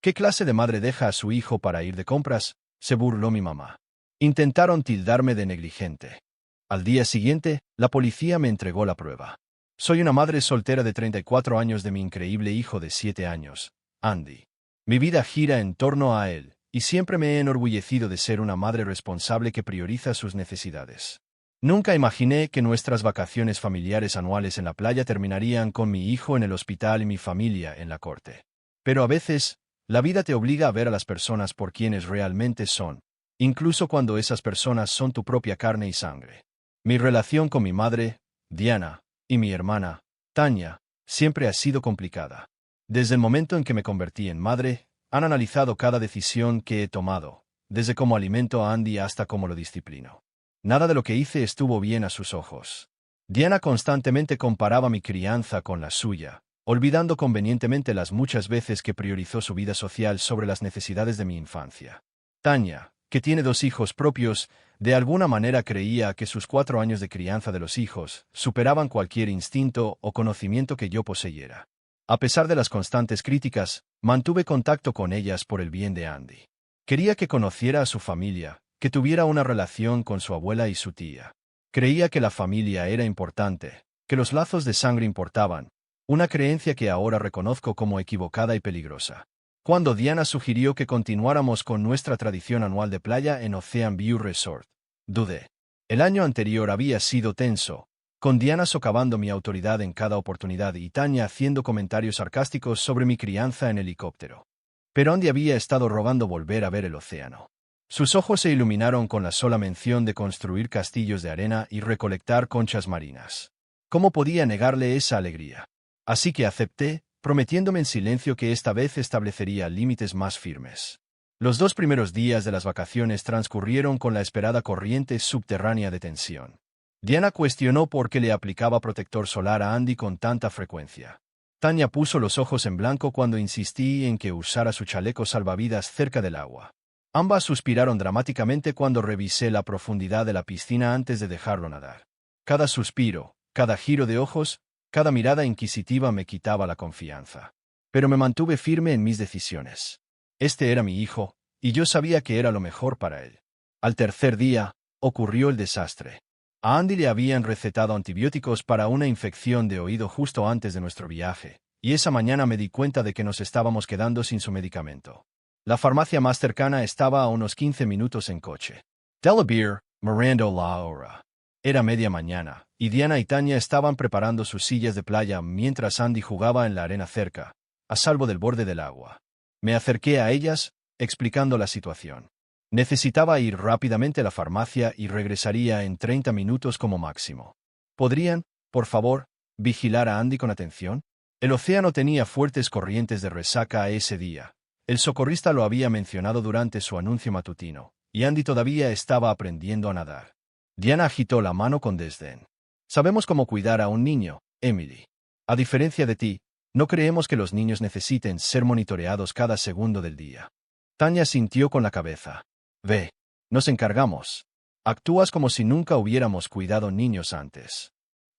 ¿Qué clase de madre deja a su hijo para ir de compras?, se burló mi mamá. Intentaron tildarme de negligente. Al día siguiente, la policía me entregó la prueba. Soy una madre soltera de 34 años de mi increíble hijo de 7 años, Andy. Mi vida gira en torno a él, y siempre me he enorgullecido de ser una madre responsable que prioriza sus necesidades. Nunca imaginé que nuestras vacaciones familiares anuales en la playa terminarían con mi hijo en el hospital y mi familia en la corte. Pero a veces, la vida te obliga a ver a las personas por quienes realmente son, incluso cuando esas personas son tu propia carne y sangre. Mi relación con mi madre, Diana, y mi hermana, Tanya, siempre ha sido complicada. Desde el momento en que me convertí en madre, han analizado cada decisión que he tomado, desde cómo alimento a Andy hasta cómo lo disciplino. Nada de lo que hice estuvo bien a sus ojos. Diana constantemente comparaba mi crianza con la suya, olvidando convenientemente las muchas veces que priorizó su vida social sobre las necesidades de mi infancia. Tanya, que tiene 2 hijos propios, de alguna manera creía que sus 4 años de crianza de los hijos superaban cualquier instinto o conocimiento que yo poseyera. A pesar de las constantes críticas, mantuve contacto con ellas por el bien de Andy. Quería que conociera a su familia, que tuviera una relación con su abuela y su tía. Creía que la familia era importante, que los lazos de sangre importaban, una creencia que ahora reconozco como equivocada y peligrosa. Cuando Diana sugirió que continuáramos con nuestra tradición anual de playa en Ocean View Resort, dudé. El año anterior había sido tenso, con Diana socavando mi autoridad en cada oportunidad y Tanya haciendo comentarios sarcásticos sobre mi crianza en helicóptero. Pero Andy había estado rogando volver a ver el océano. Sus ojos se iluminaron con la sola mención de construir castillos de arena y recolectar conchas marinas. ¿Cómo podía negarle esa alegría? Así que acepté, prometiéndome en silencio que esta vez establecería límites más firmes. Los 2 primeros días de las vacaciones transcurrieron con la esperada corriente subterránea de tensión. Diana cuestionó por qué le aplicaba protector solar a Andy con tanta frecuencia. Tanya puso los ojos en blanco cuando insistí en que usara su chaleco salvavidas cerca del agua. Ambas suspiraron dramáticamente cuando revisé la profundidad de la piscina antes de dejarlo nadar. Cada suspiro, cada giro de ojos, cada mirada inquisitiva me quitaba la confianza. Pero me mantuve firme en mis decisiones. Este era mi hijo, y yo sabía que era lo mejor para él. Al tercer día, ocurrió el desastre. A Andy le habían recetado antibióticos para una infección de oído justo antes de nuestro viaje, y esa mañana me di cuenta de que nos estábamos quedando sin su medicamento. La farmacia más cercana estaba a unos 15 minutos en coche. Delabere, mirando la hora. Era media mañana, y Diana y Tanya estaban preparando sus sillas de playa mientras Andy jugaba en la arena cerca, a salvo del borde del agua. Me acerqué a ellas, explicando la situación. Necesitaba ir rápidamente a la farmacia y regresaría en 30 minutos como máximo. ¿Podrían, por favor, vigilar a Andy con atención? El océano tenía fuertes corrientes de resaca ese día. El socorrista lo había mencionado durante su anuncio matutino, y Andy todavía estaba aprendiendo a nadar. Diana agitó la mano con desdén. Sabemos cómo cuidar a un niño, Emily. A diferencia de ti, no creemos que los niños necesiten ser monitoreados cada segundo del día. Tanya sintió con la cabeza. Ve, nos encargamos. Actúas como si nunca hubiéramos cuidado niños antes.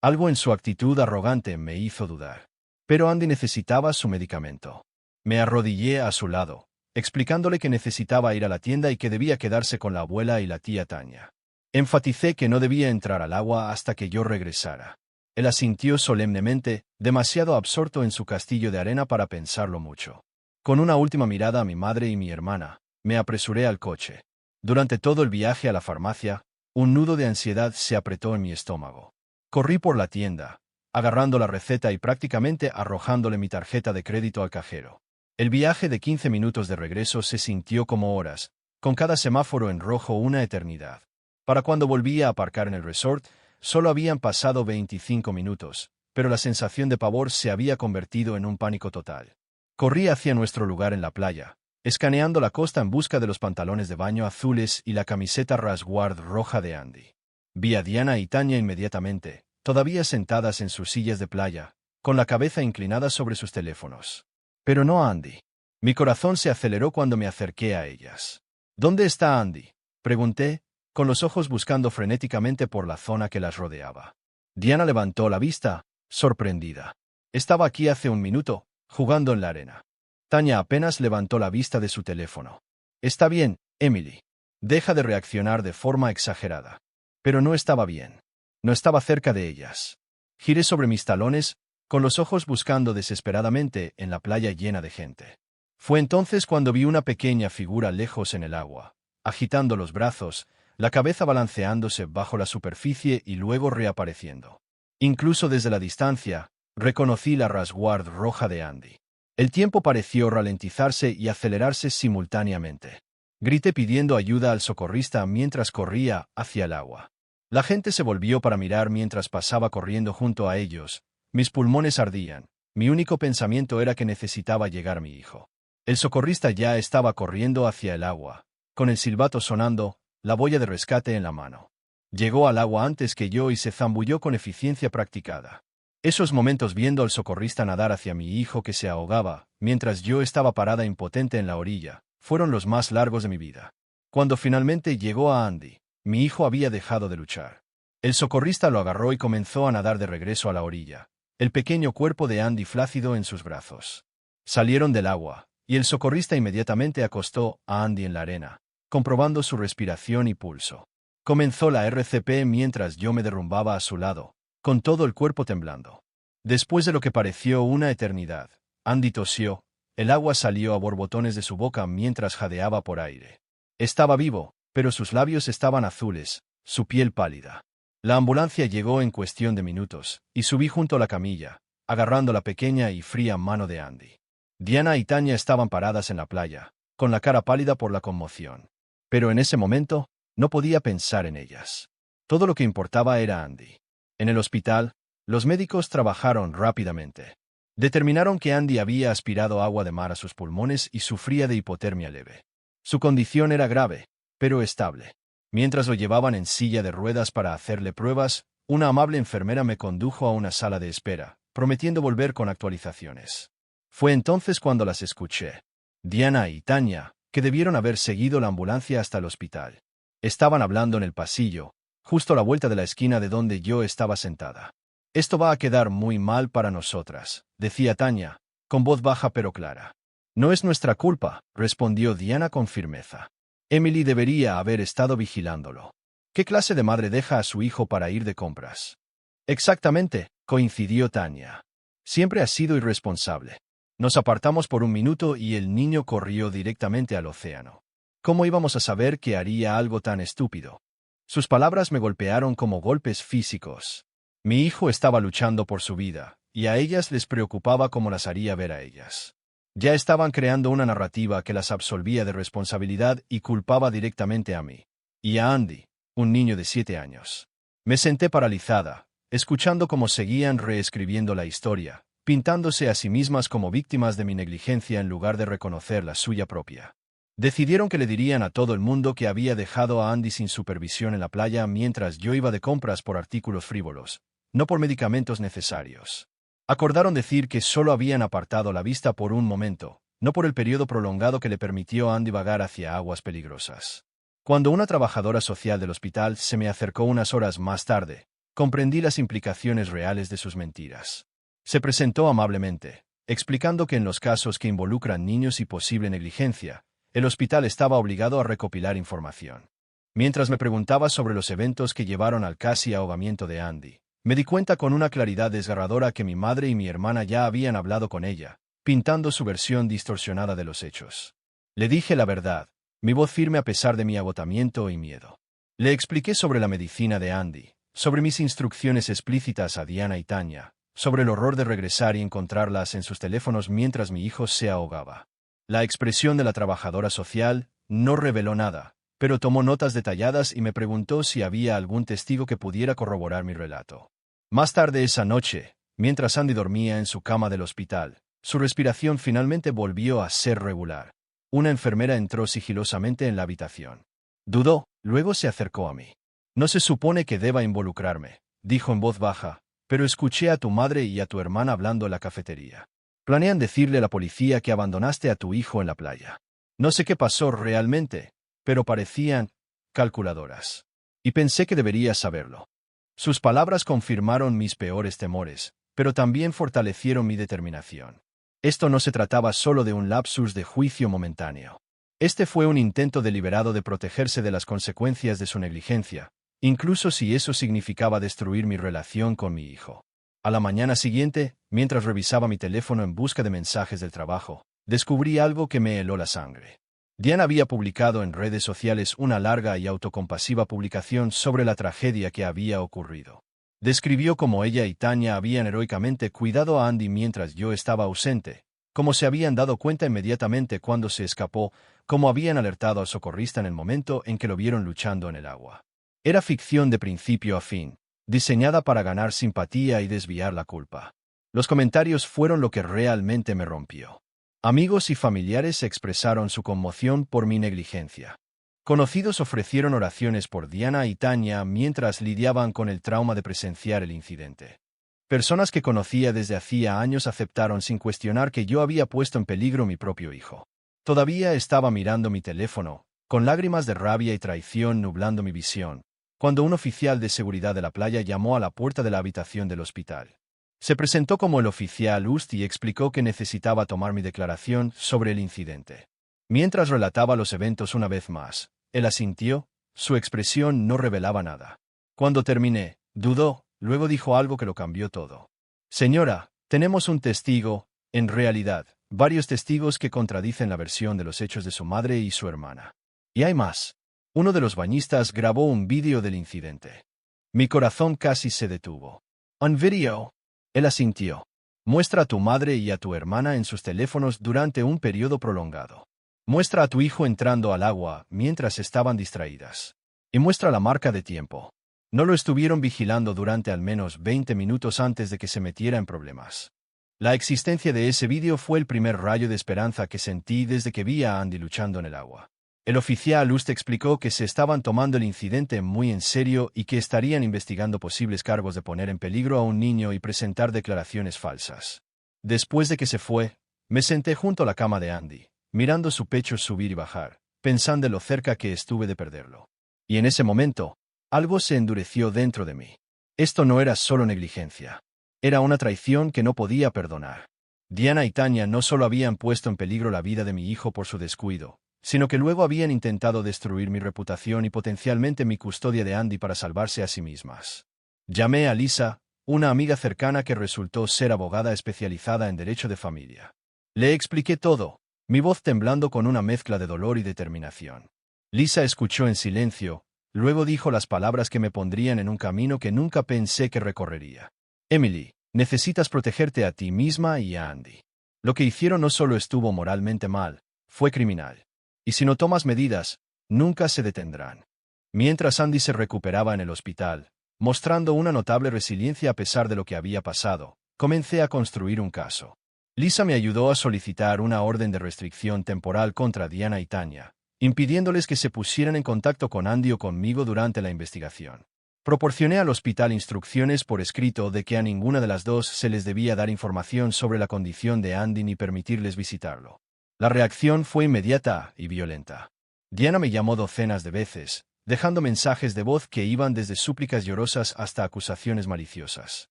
Algo en su actitud arrogante me hizo dudar. Pero Andy necesitaba su medicamento. Me arrodillé a su lado, explicándole que necesitaba ir a la tienda y que debía quedarse con la abuela y la tía Tanya. Enfaticé que no debía entrar al agua hasta que yo regresara. Él asintió solemnemente, demasiado absorto en su castillo de arena para pensarlo mucho. Con una última mirada a mi madre y mi hermana, me apresuré al coche. Durante todo el viaje a la farmacia, un nudo de ansiedad se apretó en mi estómago. Corrí por la tienda, agarrando la receta y prácticamente arrojándole mi tarjeta de crédito al cajero. El viaje de 15 minutos de regreso se sintió como horas, con cada semáforo en rojo una eternidad. Para cuando volví a aparcar en el resort, solo habían pasado 25 minutos, pero la sensación de pavor se había convertido en un pánico total. Corrí hacia nuestro lugar en la playa, escaneando la costa en busca de los pantalones de baño azules y la camiseta rasguard roja de Andy. Vi a Diana y Tanya inmediatamente, todavía sentadas en sus sillas de playa, con la cabeza inclinada sobre sus teléfonos. Pero no a Andy. Mi corazón se aceleró cuando me acerqué a ellas. ¿Dónde está Andy?, pregunté, con los ojos buscando frenéticamente por la zona que las rodeaba. Diana levantó la vista, sorprendida. Estaba aquí hace un minuto, jugando en la arena. Tanya apenas levantó la vista de su teléfono. Está bien, Emily. Deja de reaccionar de forma exagerada. Pero no estaba bien. No estaba cerca de ellas. Giré sobre mis talones, con los ojos buscando desesperadamente en la playa llena de gente. Fue entonces cuando vi una pequeña figura lejos en el agua, agitando los brazos, la cabeza balanceándose bajo la superficie y luego reapareciendo. Incluso desde la distancia, reconocí la Rasguard roja de Andy. El tiempo pareció ralentizarse y acelerarse simultáneamente. Grité pidiendo ayuda al socorrista mientras corría hacia el agua. La gente se volvió para mirar mientras pasaba corriendo junto a ellos. Mis pulmones ardían. Mi único pensamiento era que necesitaba llegar a mi hijo. El socorrista ya estaba corriendo hacia el agua, con el silbato sonando, la boya de rescate en la mano. Llegó al agua antes que yo y se zambulló con eficiencia practicada. Esos momentos viendo al socorrista nadar hacia mi hijo que se ahogaba, mientras yo estaba parada impotente en la orilla, fueron los más largos de mi vida. Cuando finalmente llegó a Andy, mi hijo había dejado de luchar. El socorrista lo agarró y comenzó a nadar de regreso a la orilla, el pequeño cuerpo de Andy flácido en sus brazos. Salieron del agua, y el socorrista inmediatamente acostó a Andy en la arena, comprobando su respiración y pulso. Comenzó la RCP mientras yo me derrumbaba a su lado, con todo el cuerpo temblando. Después de lo que pareció una eternidad, Andy tosió, el agua salió a borbotones de su boca mientras jadeaba por aire. Estaba vivo, pero sus labios estaban azules, su piel pálida. La ambulancia llegó en cuestión de minutos, y subí junto a la camilla, agarrando la pequeña y fría mano de Andy. Diana y Tanya estaban paradas en la playa, con la cara pálida por la conmoción. Pero en ese momento, no podía pensar en ellas. Todo lo que importaba era Andy. En el hospital, los médicos trabajaron rápidamente. Determinaron que Andy había aspirado agua de mar a sus pulmones y sufría de hipotermia leve. Su condición era grave, pero estable. Mientras lo llevaban en silla de ruedas para hacerle pruebas, una amable enfermera me condujo a una sala de espera, prometiendo volver con actualizaciones. Fue entonces cuando las escuché. Diana y Tanya, que debieron haber seguido la ambulancia hasta el hospital. Estaban hablando en el pasillo, justo a la vuelta de la esquina de donde yo estaba sentada. Esto va a quedar muy mal para nosotras, decía Tanya, con voz baja pero clara. No es nuestra culpa, respondió Diana con firmeza. Emily debería haber estado vigilándolo. ¿Qué clase de madre deja a su hijo para ir de compras? Exactamente, coincidió Tanya. Siempre ha sido irresponsable. Nos apartamos por un minuto y el niño corrió directamente al océano. ¿Cómo íbamos a saber que haría algo tan estúpido? Sus palabras me golpearon como golpes físicos. Mi hijo estaba luchando por su vida, y a ellas les preocupaba cómo las haría ver a ellas. Ya estaban creando una narrativa que las absolvía de responsabilidad y culpaba directamente a mí. Y a Andy, un niño de 7 años. Me senté paralizada, escuchando cómo seguían reescribiendo la historia, pintándose a sí mismas como víctimas de mi negligencia en lugar de reconocer la suya propia. Decidieron que le dirían a todo el mundo que había dejado a Andy sin supervisión en la playa mientras yo iba de compras por artículos frívolos, no por medicamentos necesarios. Acordaron decir que solo habían apartado la vista por un momento, no por el periodo prolongado que le permitió a Andy vagar hacia aguas peligrosas. Cuando una trabajadora social del hospital se me acercó unas horas más tarde, comprendí las implicaciones reales de sus mentiras. Se presentó amablemente, explicando que en los casos que involucran niños y posible negligencia, el hospital estaba obligado a recopilar información. Mientras me preguntaba sobre los eventos que llevaron al casi ahogamiento de Andy, me di cuenta con una claridad desgarradora que mi madre y mi hermana ya habían hablado con ella, pintando su versión distorsionada de los hechos. Le dije la verdad, mi voz firme a pesar de mi agotamiento y miedo. Le expliqué sobre la medicina de Andy, sobre mis instrucciones explícitas a Diana y Tanya, sobre el horror de regresar y encontrarlas en sus teléfonos mientras mi hijo se ahogaba. La expresión de la trabajadora social no reveló nada, pero tomó notas detalladas y me preguntó si había algún testigo que pudiera corroborar mi relato. Más tarde esa noche, mientras Andy dormía en su cama del hospital, su respiración finalmente volvió a ser regular. Una enfermera entró sigilosamente en la habitación. Dudó, luego se acercó a mí. No se supone que deba involucrarme, dijo en voz baja, pero escuché a tu madre y a tu hermana hablando en la cafetería. Planean decirle a la policía que abandonaste a tu hijo en la playa. No sé qué pasó realmente, pero parecían calculadoras. Y pensé que deberías saberlo. Sus palabras confirmaron mis peores temores, pero también fortalecieron mi determinación. Esto no se trataba solo de un lapsus de juicio momentáneo. Este fue un intento deliberado de protegerse de las consecuencias de su negligencia, incluso si eso significaba destruir mi relación con mi hijo. A la mañana siguiente, mientras revisaba mi teléfono en busca de mensajes del trabajo, descubrí algo que me heló la sangre. Diana había publicado en redes sociales una larga y autocompasiva publicación sobre la tragedia que había ocurrido. Describió cómo ella y Tanya habían heroicamente cuidado a Andy mientras yo estaba ausente, cómo se habían dado cuenta inmediatamente cuando se escapó, cómo habían alertado al socorrista en el momento en que lo vieron luchando en el agua. Era ficción de principio a fin, diseñada para ganar simpatía y desviar la culpa. Los comentarios fueron lo que realmente me rompió. Amigos y familiares expresaron su conmoción por mi negligencia. Conocidos ofrecieron oraciones por Diana y Tanya mientras lidiaban con el trauma de presenciar el incidente. Personas que conocía desde hacía años aceptaron sin cuestionar que yo había puesto en peligro mi propio hijo. Todavía estaba mirando mi teléfono, con lágrimas de rabia y traición nublando mi visión, cuando un oficial de seguridad de la playa llamó a la puerta de la habitación del hospital. Se presentó como el oficial Ust y explicó que necesitaba tomar mi declaración sobre el incidente. Mientras relataba los eventos una vez más, él asintió, su expresión no revelaba nada. Cuando terminé, dudó, luego dijo algo que lo cambió todo. Señora, tenemos un testigo, en realidad, varios testigos que contradicen la versión de los hechos de su madre y su hermana. Y hay más. Uno de los bañistas grabó un vídeo del incidente. Mi corazón casi se detuvo. ¿Un vídeo? Él asintió. Muestra a tu madre y a tu hermana en sus teléfonos durante un periodo prolongado. Muestra a tu hijo entrando al agua mientras estaban distraídas. Y muestra la marca de tiempo. No lo estuvieron vigilando durante al menos 20 minutos antes de que se metiera en problemas. La existencia de ese vídeo fue el primer rayo de esperanza que sentí desde que vi a Andy luchando en el agua. El oficial Ust explicó que se estaban tomando el incidente muy en serio y que estarían investigando posibles cargos de poner en peligro a un niño y presentar declaraciones falsas. Después de que se fue, me senté junto a la cama de Andy, mirando su pecho subir y bajar, pensando en lo cerca que estuve de perderlo. Y en ese momento, algo se endureció dentro de mí. Esto no era solo negligencia. Era una traición que no podía perdonar. Diana y Tanya no solo habían puesto en peligro la vida de mi hijo por su descuido, sino que luego habían intentado destruir mi reputación y potencialmente mi custodia de Andy para salvarse a sí mismas. Llamé a Lisa, una amiga cercana que resultó ser abogada especializada en derecho de familia. Le expliqué todo, mi voz temblando con una mezcla de dolor y determinación. Lisa escuchó en silencio, luego dijo las palabras que me pondrían en un camino que nunca pensé que recorrería. Emily, necesitas protegerte a ti misma y a Andy. Lo que hicieron no solo estuvo moralmente mal, fue criminal. Y si no tomas medidas, nunca se detendrán. Mientras Andy se recuperaba en el hospital, mostrando una notable resiliencia a pesar de lo que había pasado, comencé a construir un caso. Lisa me ayudó a solicitar una orden de restricción temporal contra Diana y Tanya, impidiéndoles que se pusieran en contacto con Andy o conmigo durante la investigación. Proporcioné al hospital instrucciones por escrito de que a ninguna de las dos se les debía dar información sobre la condición de Andy ni permitirles visitarlo. La reacción fue inmediata y violenta. Diana me llamó docenas de veces, dejando mensajes de voz que iban desde súplicas llorosas hasta acusaciones maliciosas.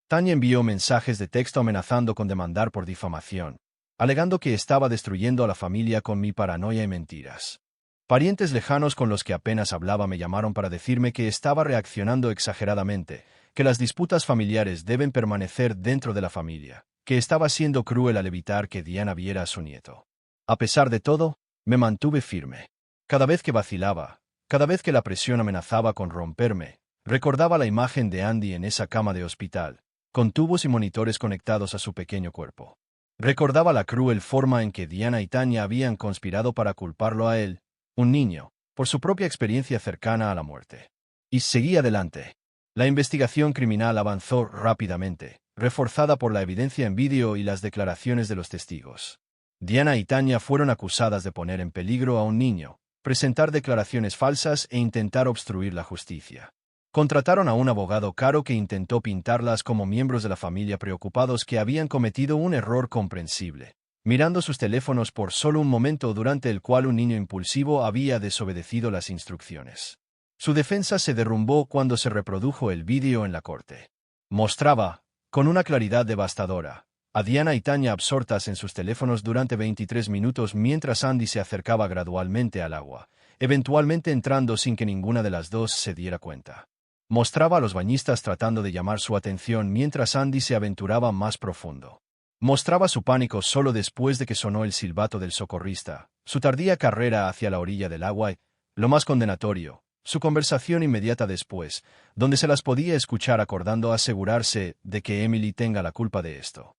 Tanya envió mensajes de texto amenazando con demandar por difamación, alegando que estaba destruyendo a la familia con mi paranoia y mentiras. Parientes lejanos con los que apenas hablaba me llamaron para decirme que estaba reaccionando exageradamente, que las disputas familiares deben permanecer dentro de la familia, que estaba siendo cruel al evitar que Diana viera a su nieto. A pesar de todo, me mantuve firme. Cada vez que vacilaba, cada vez que la presión amenazaba con romperme, recordaba la imagen de Andy en esa cama de hospital, con tubos y monitores conectados a su pequeño cuerpo. Recordaba la cruel forma en que Diana y Tanya habían conspirado para culparlo a él, un niño, por su propia experiencia cercana a la muerte. Y seguí adelante. La investigación criminal avanzó rápidamente, reforzada por la evidencia en vídeo y las declaraciones de los testigos. Diana y Tanya fueron acusadas de poner en peligro a un niño, presentar declaraciones falsas e intentar obstruir la justicia. Contrataron a un abogado caro que intentó pintarlas como miembros de la familia preocupados que habían cometido un error comprensible, mirando sus teléfonos por solo un momento durante el cual un niño impulsivo había desobedecido las instrucciones. Su defensa se derrumbó cuando se reprodujo el vídeo en la corte. Mostraba, con una claridad devastadora, a Diana y Tanya absortas en sus teléfonos durante 23 minutos mientras Andy se acercaba gradualmente al agua, eventualmente entrando sin que ninguna de las dos se diera cuenta. Mostraba a los bañistas tratando de llamar su atención mientras Andy se aventuraba más profundo. Mostraba su pánico solo después de que sonó el silbato del socorrista, su tardía carrera hacia la orilla del agua y, lo más condenatorio, su conversación inmediata después, donde se las podía escuchar acordando asegurarse de que Emily tenga la culpa de esto.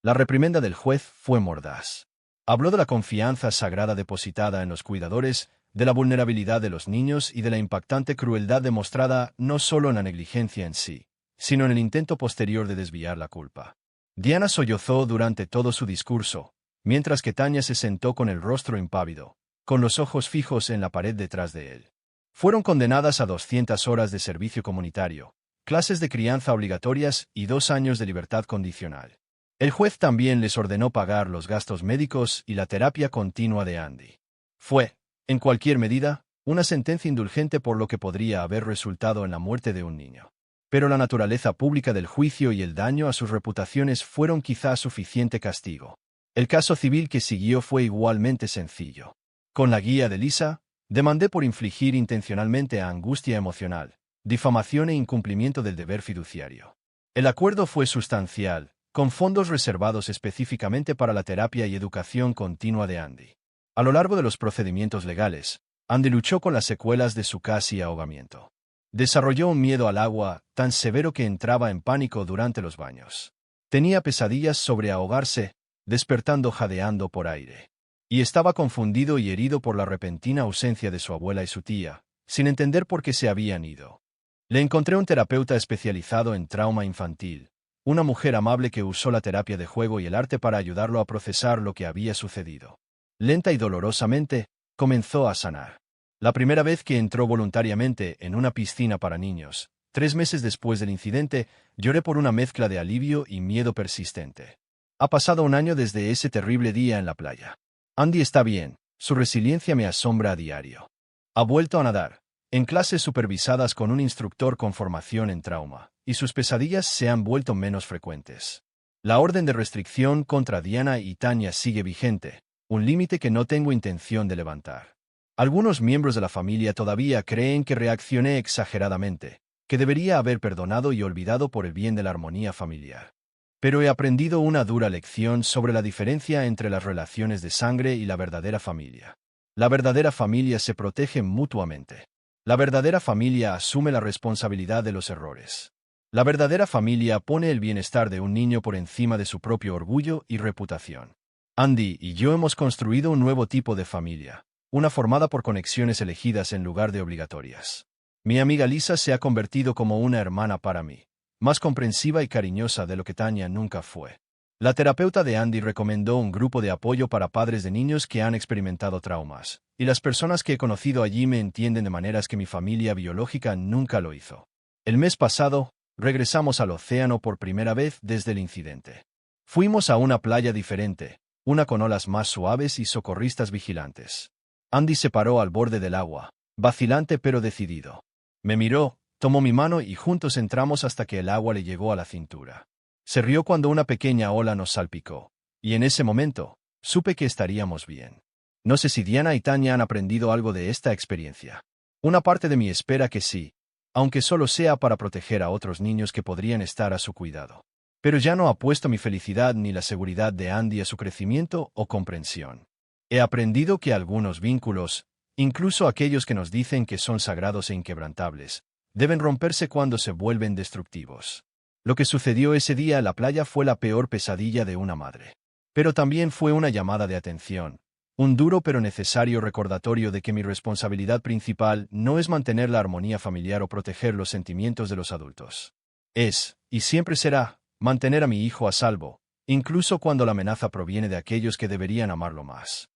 La reprimenda del juez fue mordaz. Habló de la confianza sagrada depositada en los cuidadores, de la vulnerabilidad de los niños y de la impactante crueldad demostrada no solo en la negligencia en sí, sino en el intento posterior de desviar la culpa. Diana sollozó durante todo su discurso, mientras que Tanya se sentó con el rostro impávido, con los ojos fijos en la pared detrás de él. Fueron condenadas a 200 horas de servicio comunitario, clases de crianza obligatorias y 2 años de libertad condicional. El juez también les ordenó pagar los gastos médicos y la terapia continua de Andy. Fue, en cualquier medida, una sentencia indulgente por lo que podría haber resultado en la muerte de un niño. Pero la naturaleza pública del juicio y el daño a sus reputaciones fueron quizá suficiente castigo. El caso civil que siguió fue igualmente sencillo. Con la guía de Lisa, demandé por infligir intencionalmente angustia emocional, difamación e incumplimiento del deber fiduciario. El acuerdo fue sustancial, con fondos reservados específicamente para la terapia y educación continua de Andy. A lo largo de los procedimientos legales, Andy luchó con las secuelas de su casi ahogamiento. Desarrolló un miedo al agua tan severo que entraba en pánico durante los baños. Tenía pesadillas sobre ahogarse, despertando jadeando por aire. Y estaba confundido y herido por la repentina ausencia de su abuela y su tía, sin entender por qué se habían ido. Le encontré un terapeuta especializado en trauma infantil, una mujer amable que usó la terapia de juego y el arte para ayudarlo a procesar lo que había sucedido. Lenta y dolorosamente, comenzó a sanar. La primera vez que entró voluntariamente en una piscina para niños, 3 meses después del incidente, lloré por una mezcla de alivio y miedo persistente. Ha pasado 1 año desde ese terrible día en la playa. Andy está bien, su resiliencia me asombra a diario. Ha vuelto a nadar, en clases supervisadas con un instructor con formación en trauma, y sus pesadillas se han vuelto menos frecuentes. La orden de restricción contra Diana y Tanya sigue vigente, un límite que no tengo intención de levantar. Algunos miembros de la familia todavía creen que reaccioné exageradamente, que debería haber perdonado y olvidado por el bien de la armonía familiar. Pero he aprendido una dura lección sobre la diferencia entre las relaciones de sangre y la verdadera familia. La verdadera familia se protege mutuamente. La verdadera familia asume la responsabilidad de los errores. La verdadera familia pone el bienestar de un niño por encima de su propio orgullo y reputación. Andy y yo hemos construido un nuevo tipo de familia, una formada por conexiones elegidas en lugar de obligatorias. Mi amiga Lisa se ha convertido como una hermana para mí, más comprensiva y cariñosa de lo que Tanya nunca fue. La terapeuta de Andy recomendó un grupo de apoyo para padres de niños que han experimentado traumas, y las personas que he conocido allí me entienden de maneras que mi familia biológica nunca lo hizo. El mes pasado, regresamos al océano por primera vez desde el incidente. Fuimos a una playa diferente, una con olas más suaves y socorristas vigilantes. Andy se paró al borde del agua, vacilante pero decidido. Me miró, tomó mi mano y juntos entramos hasta que el agua le llegó a la cintura. Se rió cuando una pequeña ola nos salpicó, y en ese momento, supe que estaríamos bien. No sé si Diana y Tanya han aprendido algo de esta experiencia. Una parte de mí espera que sí, aunque solo sea para proteger a otros niños que podrían estar a su cuidado. Pero ya no apuesto mi felicidad ni la seguridad de Andy a su crecimiento o comprensión. He aprendido que algunos vínculos, incluso aquellos que nos dicen que son sagrados e inquebrantables, deben romperse cuando se vuelven destructivos. Lo que sucedió ese día en la playa fue la peor pesadilla de una madre. Pero también fue una llamada de atención, un duro pero necesario recordatorio de que mi responsabilidad principal no es mantener la armonía familiar o proteger los sentimientos de los adultos. Es, y siempre será, mantener a mi hijo a salvo, incluso cuando la amenaza proviene de aquellos que deberían amarlo más.